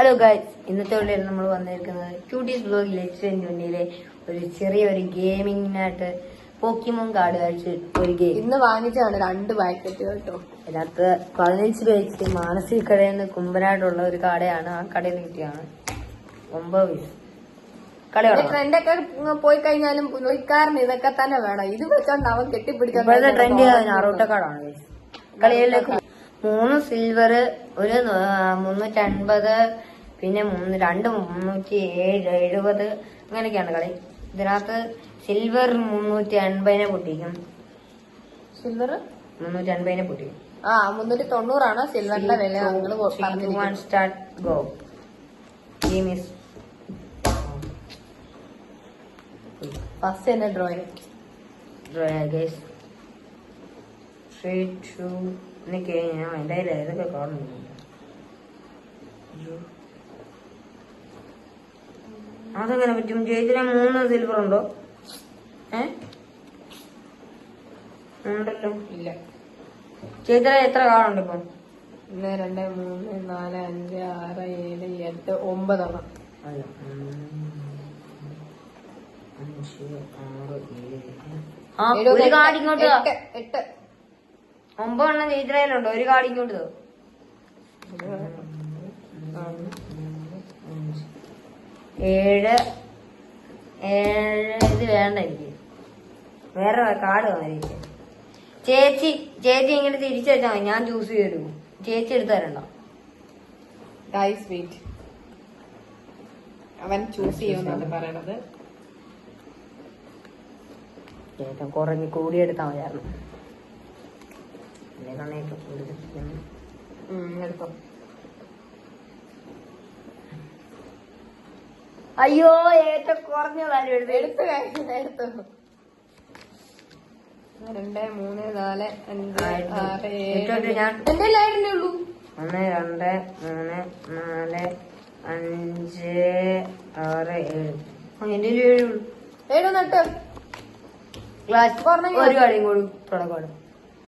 Hello guys, ഇന്നത്തെ വീഡിയോയിൽ നമ്മൾ വന്നിരിക്കുന്നത് ക്യൂട്ടീസ് ബ്ലോഗിലെ 2020 ഒരു ചെറിയൊരു ഗെയിമിങ്ങിനായിട്ട് പോക്കിമോൻ കാർഡ് കളിച്ച് ഒരു ഗെയിം ഇന്ന് വാങ്ങിച്ചതാണ് 2 പാക്കറ്റ് കേട്ടോ. അതിനകത്ത് 15 രൂപ വെച്ചിട്ട് മാനസിക കടയിൽ നിന്ന് കുമ്പനായിട്ടുള്ള ഒരു കടയാണ്. ആ കടയിൽ നിന്ന് കിട്ടിയാണ് 9 പീസ്. കളി ട്രെൻഡ് ഒക്കെ പോയി കഴിഞ്ഞാലും പുള്ളിക്കാരന് ഇതൊക്കെ തന്നെ വേണം. ഇത് വെച്ചോണ്ട് അവൻ കെട്ടിപ്പിടിക്കാൻ ട്രെൻഡ് അറൂട്ടക്കാടാണ്. കളിയിലേക്ക് 3 സിൽവർ, ഒരു 350, പിന്നെ 370 അങ്ങനെയൊക്കെയാണ് കളി. ഇതിനകത്ത് സിൽവർ 380 പൊട്ടിക്കും. സിൽവർ 380 പൊട്ടിക്കും. 390 സിൽവറിന്റെ വില. Start go. Game is first തന്നെ ഡ്രോയിങ് ഗൈസ്. 3, 2 എന്നൊക്കെ ഞാൻ എന്റെ ഇതൊക്കെ കാണുന്നുണ്ട്. അതെങ്ങനെ പറ്റും? ചേച്ചിനെ 3 സിൽവർ ഉണ്ടോ? ഉണ്ടല്ലോ. ഇല്ല. ചേച്ചിനെ എത്ര കാർഡുണ്ട് ഇപ്പൊ? 1, 2, 3, 4, 5, 6, 7, 8, 9 എണ്ണം. അല്ല, 5, 6, 7. ഒരു കാർഡ് ഇങ്ങോട്ട് 8 9 എണ്ണം ചേച്ചിയിലുണ്ടോ? ഒരു കാർഡ് ഇങ്ങോട്ട് 7 ഇത് വേണ്ട എനിക്ക്. വേറെ കാർഡ് വന്നിരിക്കും. ചേച്ചി ഇങ്ങനെ തിരിച്ചു വെച്ചാൽ മതി. ഞാൻ ചൂസ് ചെയ്തു. ചേച്ചി എടുത്തു തരണ്ട. ഗൈസ് വെയിറ്റ്, അവൻ ചൂസ് ചെയ്യുമെന്നാണ് പറയണത്. ചേട്ടൻ കുറഞ്ഞ് കൂടിയെടുത്താൽ മതിയായിരുന്നു. എടുത്തോ. അയ്യോ, ഏറ്റവും കുറഞ്ഞതാരും എടുത്തു. 2, 3, 4, 5, 6, 7. ഞാൻ എന്റെ ലൈനിലേ ഉള്ളൂ. 1, 2, 3, 4, 5, 6, 7. എന്റെ 7 7 നട്ട് ഗ്ലാസ് ഒരു കളിയും കൂടി തുടങ്ങും.